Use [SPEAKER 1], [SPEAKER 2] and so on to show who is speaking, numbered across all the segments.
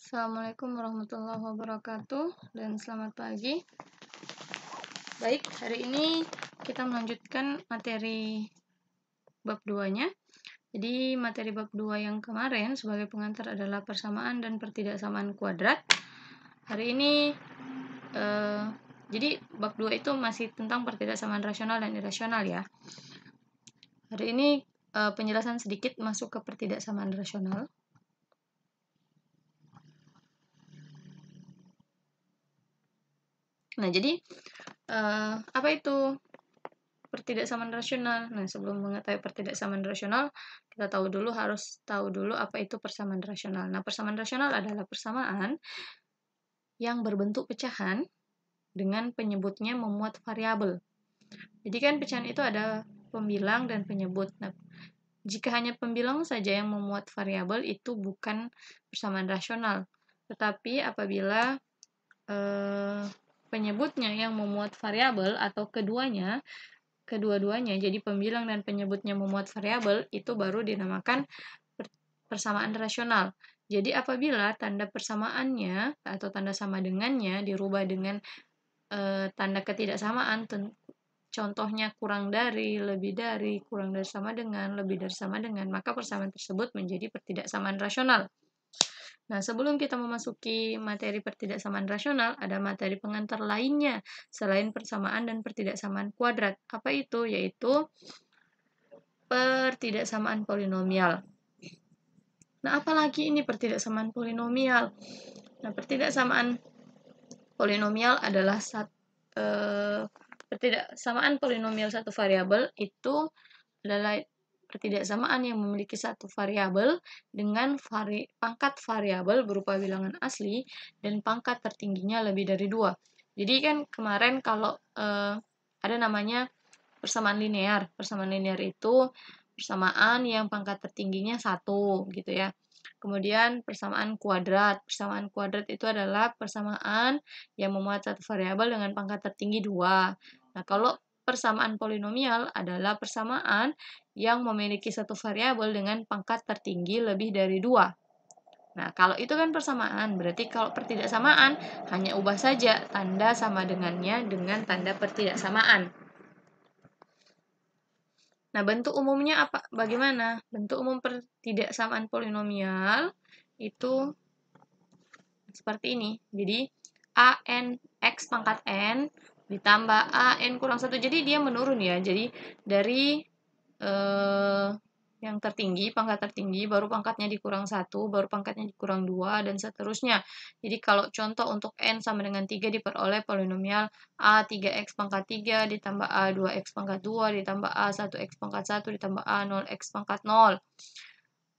[SPEAKER 1] Assalamualaikum warahmatullahi wabarakatuh dan selamat pagi. Baik, hari ini kita melanjutkan materi bab 2-nya. Jadi materi bab 2 yang kemarin sebagai pengantar adalah persamaan dan pertidaksamaan kuadrat. Hari ini jadi bab 2 itu masih tentang pertidaksamaan rasional dan irasional ya. Hari ini penjelasan sedikit masuk ke pertidaksamaan rasional. Nah, jadi apa itu pertidaksamaan rasional? Nah, sebelum mengetahui pertidaksamaan rasional, kita harus tahu dulu apa itu persamaan rasional. Nah, persamaan rasional adalah persamaan yang berbentuk pecahan dengan penyebutnya memuat variabel. Jadi kan pecahan itu ada pembilang dan penyebut. Nah, jika hanya pembilang saja yang memuat variabel itu bukan persamaan rasional. Tetapi apabila penyebutnya yang memuat variabel atau kedua-duanya, jadi pembilang dan penyebutnya memuat variabel, itu baru dinamakan persamaan rasional. Jadi apabila tanda persamaannya atau tanda sama dengannya dirubah dengan tanda ketidaksamaan, contohnya kurang dari, lebih dari, kurang dari sama dengan, lebih dari sama dengan, maka persamaan tersebut menjadi pertidaksamaan rasional. Nah, sebelum kita memasuki materi pertidaksamaan rasional, ada materi pengantar lainnya selain persamaan dan pertidaksamaan kuadrat. Apa itu? Yaitu pertidaksamaan polinomial. Nah, apalagi ini pertidaksamaan polinomial? Nah, pertidaksamaan polinomial adalah pertidaksamaan polinomial satu variabel itu adalah pertidaksamaan yang memiliki satu variabel dengan pangkat variabel berupa bilangan asli dan pangkat tertingginya lebih dari 2. Jadi kan kemarin kalau ada namanya persamaan linear. Persamaan linear itu persamaan yang pangkat tertingginya 1 gitu ya. Kemudian persamaan kuadrat. Persamaan kuadrat itu adalah persamaan yang memuat satu variabel dengan pangkat tertinggi 2. Nah, kalau persamaan polinomial adalah persamaan yang memiliki satu variabel dengan pangkat tertinggi lebih dari 2. Nah, kalau itu kan persamaan, berarti kalau pertidaksamaan hanya ubah saja tanda sama dengannya dengan tanda pertidaksamaan. Nah, bentuk umumnya apa? Bagaimana? Bentuk umum pertidaksamaan polinomial itu seperti ini. Jadi, an x pangkat n ditambah an kurang 1. Jadi, dia menurun ya. Jadi, dari yang tertinggi, pangkat tertinggi, baru pangkatnya dikurang 1, baru pangkatnya dikurang 2, dan seterusnya. Jadi, kalau contoh untuk n sama dengan 3 diperoleh polinomial a 3x pangkat 3 ditambah a 2x pangkat 2 ditambah a 1x pangkat 1 ditambah a 0x pangkat 0.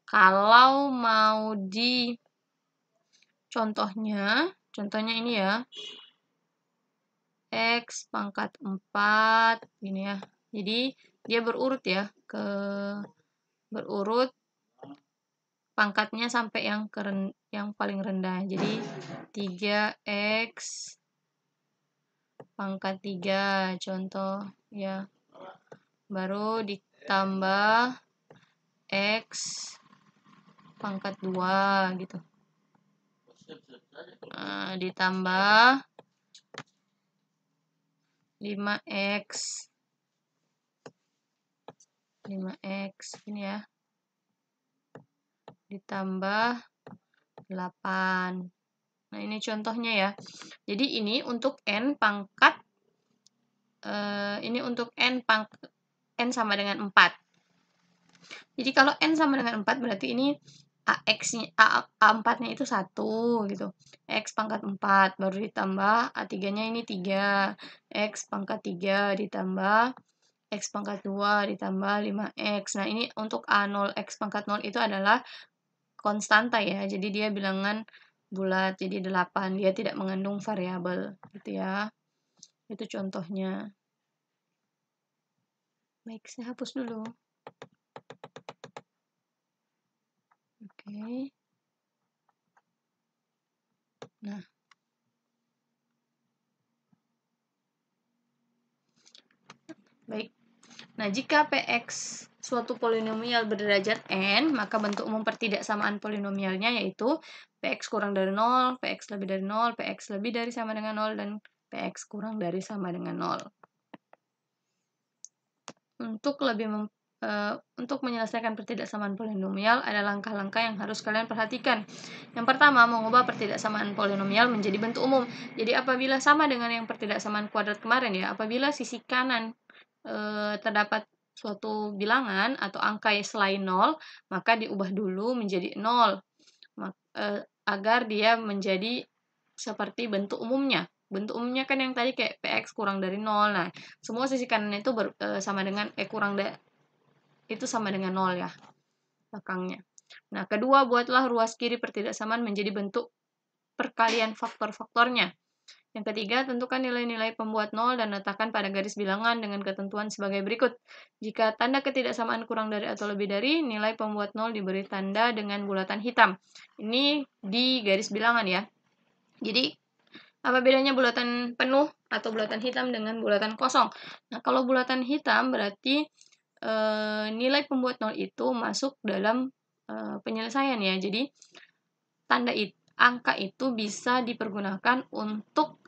[SPEAKER 1] Kalau mau di contohnya ini ya, x pangkat 4, gini ya. Jadi, dia berurut ya, berurut pangkatnya sampai yang paling rendah. Jadi, 3x pangkat 3, contoh ya. Baru ditambah x pangkat 2, gitu. Nah, ditambah 5x ini ya, ditambah 8. Nah, ini contohnya ya. Jadi ini untuk n pangkat n sama dengan 4. Jadi kalau n sama dengan 4 berarti ini A4-nya itu 1 gitu. X pangkat 4 baru ditambah A3-nya ini 3. X pangkat 3 ditambah X pangkat 2 ditambah 5X. Nah, ini untuk A0 X pangkat 0 itu adalah konstanta ya. Jadi dia bilangan bulat, jadi 8. Dia tidak mengandung variabel gitu ya. Itu contohnya. Baik, saya hapus dulu. Oke. Nah. Baik. Nah, jika Px suatu polinomial berderajat n, maka bentuk umum pertidaksamaan polinomialnya yaitu px kurang dari 0, px lebih dari 0, px lebih dari sama dengan 0, dan px kurang dari sama dengan 0. Untuk menyelesaikan pertidaksamaan polinomial, ada langkah-langkah yang harus kalian perhatikan. Yang pertama, mengubah pertidaksamaan polinomial menjadi bentuk umum. Jadi apabila sama dengan yang pertidaksamaan kuadrat kemarin ya, apabila sisi kanan terdapat suatu bilangan atau angka selain 0, maka diubah dulu menjadi 0 agar dia menjadi seperti bentuk umumnya. Bentuk umumnya kan yang tadi kayak px kurang dari 0. Nah, semua sisi kanan itu sama dengan itu sama dengan 0 ya belakangnya. Nah, kedua, buatlah ruas kiri pertidaksamaan menjadi bentuk perkalian faktor-faktornya. Yang ketiga, tentukan nilai-nilai pembuat 0 dan letakkan pada garis bilangan dengan ketentuan sebagai berikut. Jika tanda ketidaksamaan kurang dari atau lebih dari, nilai pembuat 0 diberi tanda dengan bulatan hitam. Ini di garis bilangan ya. Jadi, apa bedanya bulatan penuh atau bulatan hitam dengan bulatan kosong? Nah, kalau bulatan hitam berarti nilai pembuat 0 itu masuk dalam penyelesaian ya. Jadi, angka itu bisa dipergunakan untuk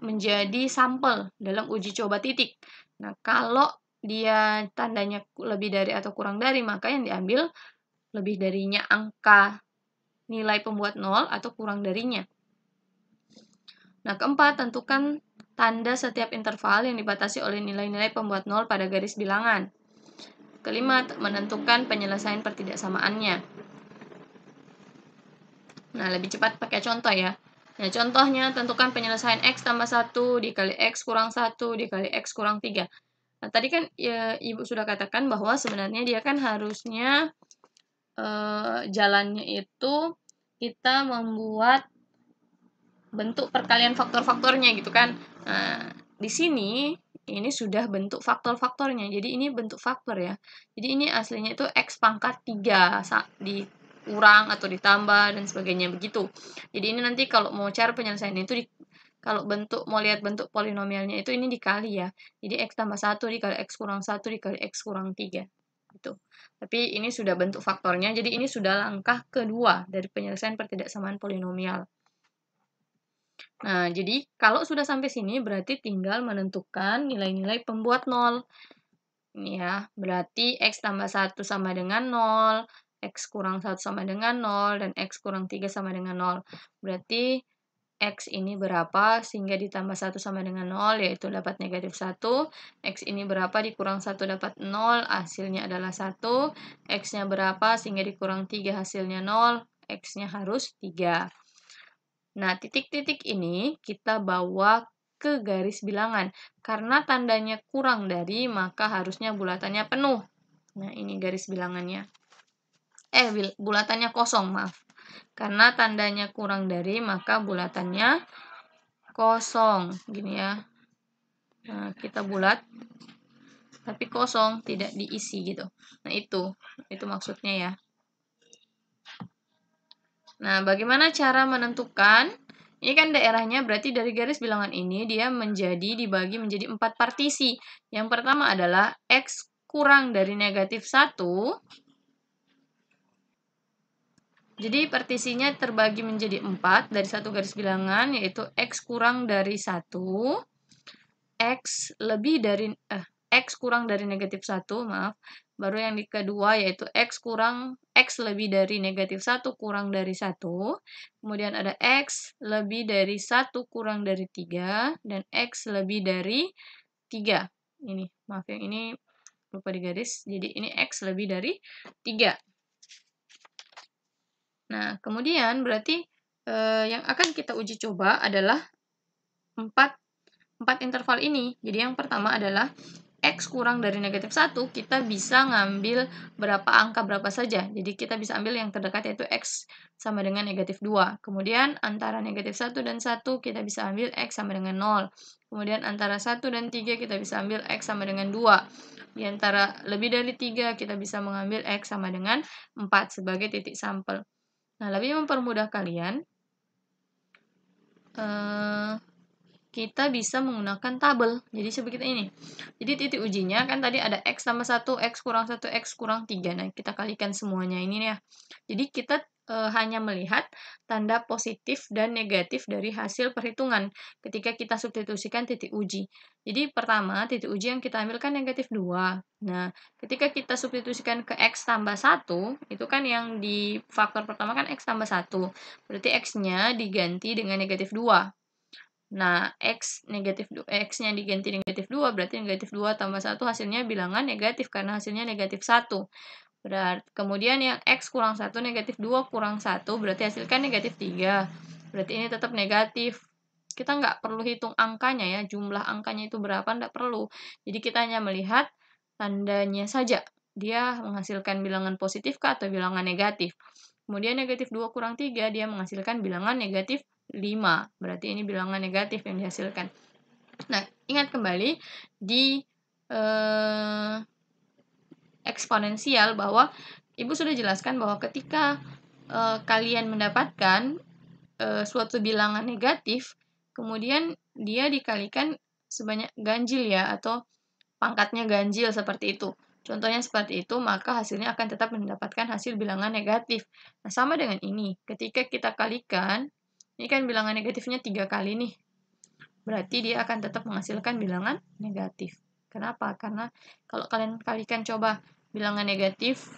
[SPEAKER 1] menjadi sampel dalam uji coba titik. Nah, kalau dia tandanya lebih dari atau kurang dari, maka yang diambil lebih darinya angka nilai pembuat 0 atau kurang darinya. Nah, keempat, tentukan tanda setiap interval yang dibatasi oleh nilai-nilai pembuat 0 pada garis bilangan. Kelima, menentukan penyelesaian pertidaksamaannya. Nah, lebih cepat pakai contoh ya. Nah, contohnya, tentukan penyelesaian x tambah 1 dikali x kurang 1 dikali x kurang 3. Nah, tadi kan ya, Ibu sudah katakan bahwa sebenarnya dia kan harusnya jalannya itu kita membuat bentuk perkalian faktor-faktornya gitu kan. Nah, di sini ini sudah bentuk faktor-faktornya. Jadi ini bentuk faktor ya. Jadi ini aslinya itu x pangkat 3 dikurang atau ditambah dan sebagainya begitu. Jadi ini nanti kalau mau cara penyelesaian itu kalau mau lihat bentuk polinomialnya itu ini dikali ya. Jadi x tambah 1 dikali x kurang 1 dikali x kurang 3 gitu. Tapi ini sudah bentuk faktornya. Jadi ini sudah langkah kedua dari penyelesaian pertidaksamaan polinomial. Nah, jadi kalau sudah sampai sini berarti tinggal menentukan nilai-nilai pembuat 0. Ini ya, berarti x tambah 1 sama dengan 0, x kurang 1 sama dengan 0, dan x kurang 3 sama dengan 0. Berarti x ini berapa sehingga ditambah 1 sama dengan 0, yaitu dapat negatif 1. X ini berapa dikurang 1 dapat 0, hasilnya adalah 1. X-nya berapa sehingga dikurang 3 hasilnya 0, X-nya harus 3. Nah, titik-titik ini kita bawa ke garis bilangan. Karena tandanya kurang dari, maka harusnya bulatannya penuh. Nah, ini garis bilangannya. Bulatannya kosong, maaf. Karena tandanya kurang dari, maka bulatannya kosong. Gini ya. Nah, kita bulat, tapi kosong, tidak diisi gitu. Nah, itu maksudnya ya. Nah, bagaimana cara menentukan? Ini kan daerahnya berarti dari garis bilangan ini dia dibagi menjadi 4 partisi. Yang pertama adalah x kurang dari negatif 1. Jadi partisinya terbagi menjadi 4 dari satu garis bilangan, yaitu x kurang dari 1, x kurang dari negatif 1, maaf. Baru yang kedua yaitu x lebih dari negatif 1 kurang dari 1. Kemudian ada x lebih dari 1 kurang dari 3. Dan x lebih dari 3. Ini, maaf yang ini lupa digaris. Jadi ini x lebih dari 3. Nah, kemudian berarti yang akan kita uji coba adalah 4 interval ini. Jadi yang pertama adalah x kurang dari negatif 1, kita bisa ngambil angka berapa saja. Jadi kita bisa ambil yang terdekat yaitu x sama dengan negatif 2. Kemudian antara negatif 1 dan 1 kita bisa ambil x sama dengan 0. Kemudian antara 1 dan 3 kita bisa ambil x sama dengan 2. Di antara lebih dari 3 kita bisa mengambil x sama dengan 4 sebagai titik sampel. Nah, lebih mempermudah kalian, kita bisa menggunakan tabel. Jadi seperti ini. Jadi titik ujinya kan tadi ada X tambah 1, X kurang 1, X kurang 3. Nah, kita kalikan semuanya ini ya. Jadi kita hanya melihat tanda positif dan negatif dari hasil perhitungan ketika kita substitusikan titik uji. Jadi pertama, titik uji yang kita ambil kan negatif 2. Nah, ketika kita substitusikan ke X tambah 1, itu kan yang di faktor pertama kan X tambah 1. Berarti X-nya diganti dengan negatif 2. Nah, X-nya diganti negatif 2, berarti negatif 2 tambah 1 hasilnya bilangan negatif, karena hasilnya negatif 1. Kemudian yang X kurang 1, negatif 2 kurang 1, berarti hasilkan negatif 3. Berarti ini tetap negatif. Kita nggak perlu hitung angkanya ya, jumlah angkanya itu berapa, nggak perlu. Jadi kita hanya melihat tandanya saja. Dia menghasilkan bilangan positif kah atau bilangan negatif. Kemudian negatif 2 kurang 3, dia menghasilkan bilangan negatif 5. Berarti ini bilangan negatif yang dihasilkan. Nah, ingat kembali di eksponensial bahwa Ibu sudah jelaskan bahwa ketika kalian mendapatkan suatu bilangan negatif, kemudian dia dikalikan sebanyak ganjil ya, atau pangkatnya ganjil seperti itu. Contohnya seperti itu, maka hasilnya akan tetap mendapatkan hasil bilangan negatif. Nah, sama dengan ini. Ketika kita kalikan, ini kan bilangan negatifnya 3 kali nih. Berarti dia akan tetap menghasilkan bilangan negatif. Kenapa? Karena kalau kalian kalikan coba bilangan negatif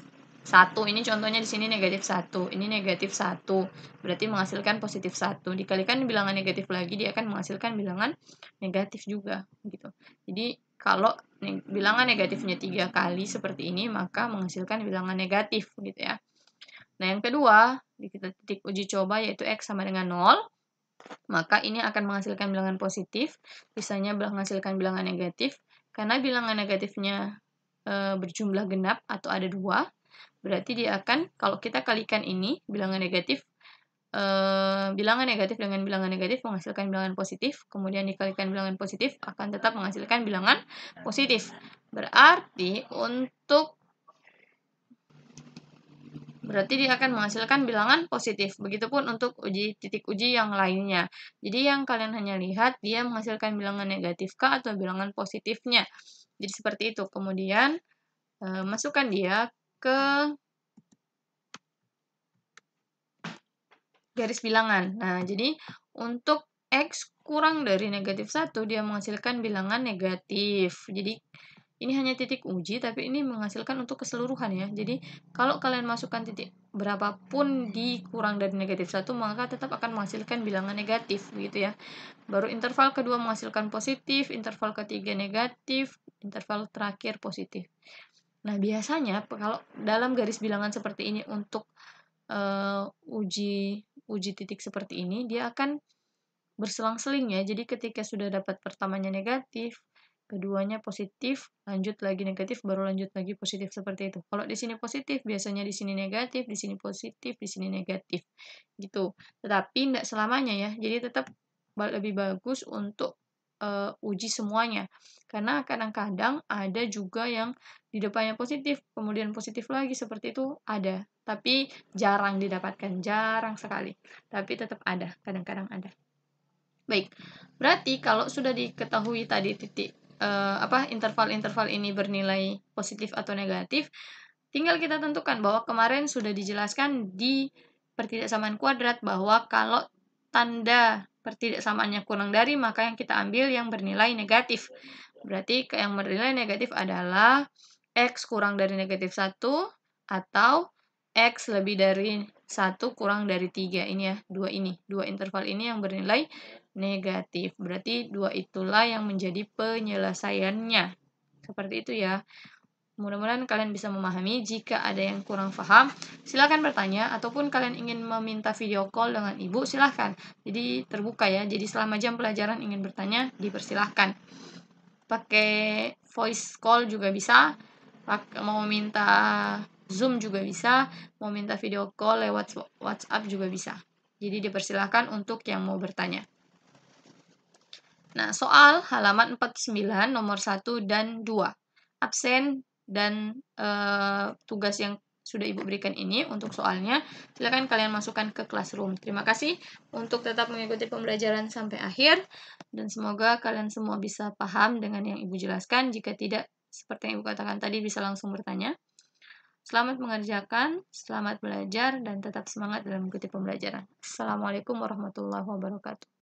[SPEAKER 1] 1, ini contohnya di sini negatif 1, ini negatif 1, berarti menghasilkan positif 1. Dikalikan bilangan negatif lagi, dia akan menghasilkan bilangan negatif juga. Gitu. Jadi, kalau bilangan negatifnya 3 kali seperti ini, maka menghasilkan bilangan negatif. Gitu ya. Nah, yang kedua, di titik uji coba yaitu X sama dengan 0, maka ini akan menghasilkan bilangan positif, sisanya menghasilkan bilangan negatif. Karena bilangan negatifnya berjumlah genap atau ada 2, berarti dia akan, kalau kita kalikan ini, bilangan negatif dengan bilangan negatif menghasilkan bilangan positif, kemudian dikalikan bilangan positif akan tetap menghasilkan bilangan positif. Berarti dia akan menghasilkan bilangan positif. Begitupun untuk titik uji yang lainnya. Jadi yang kalian hanya lihat dia menghasilkan bilangan negatif kah atau bilangan positifnya. Jadi seperti itu. Kemudian masukkan dia ke garis bilangan. Nah, jadi untuk X kurang dari negatif 1, dia menghasilkan bilangan negatif. Jadi ini hanya titik uji, tapi ini menghasilkan untuk keseluruhan ya. Jadi, kalau kalian masukkan titik berapapun di kurang dari negatif 1, maka tetap akan menghasilkan bilangan negatif, gitu ya. Baru interval kedua menghasilkan positif, interval ketiga negatif, interval terakhir positif. Nah, biasanya kalau dalam garis bilangan seperti ini untuk uji titik seperti ini, dia akan berselang-seling ya. Jadi ketika sudah dapat pertamanya negatif, keduanya positif, lanjut lagi negatif, baru lanjut lagi positif seperti itu. Kalau di sini positif, biasanya di sini negatif, di sini positif, di sini negatif. Gitu. Tetapi tidak selamanya ya. Jadi tetap lebih bagus untuk uji semuanya. Karena kadang-kadang ada juga yang di depannya positif, kemudian positif lagi seperti itu ada. Tapi jarang didapatkan, jarang sekali. Tapi tetap ada, kadang-kadang ada. Baik, berarti kalau sudah diketahui tadi interval-interval ini bernilai positif atau negatif, tinggal kita tentukan bahwa kemarin sudah dijelaskan di pertidaksamaan kuadrat bahwa kalau tanda pertidaksamaannya kurang dari, maka yang kita ambil yang bernilai negatif. Berarti yang bernilai negatif adalah X kurang dari negatif 1 atau X lebih dari 1 kurang dari 3. Ini ya, dua interval ini yang bernilai negatif. Berarti 2 itulah yang menjadi penyelesaiannya. Seperti itu ya. Mudah-mudahan kalian bisa memahami. Jika ada yang kurang paham, silahkan bertanya. Ataupun kalian ingin meminta video call dengan Ibu, silahkan. Jadi terbuka ya. Jadi selama jam pelajaran ingin bertanya, dipersilahkan. Pakai voice call juga bisa. Mau minta Zoom juga bisa. Mau minta video call lewat WhatsApp juga bisa. Jadi dipersilahkan untuk yang mau bertanya. Nah, soal halaman 49 nomor 1 dan 2. Absen dan tugas yang sudah Ibu berikan ini untuk soalnya. Silakan kalian masukkan ke Classroom. Terima kasih untuk tetap mengikuti pembelajaran sampai akhir. Dan semoga kalian semua bisa paham dengan yang Ibu jelaskan. Jika tidak, seperti yang Ibu katakan tadi, bisa langsung bertanya. Selamat mengerjakan, selamat belajar, dan tetap semangat dalam mengikuti pembelajaran. Assalamualaikum warahmatullahi wabarakatuh.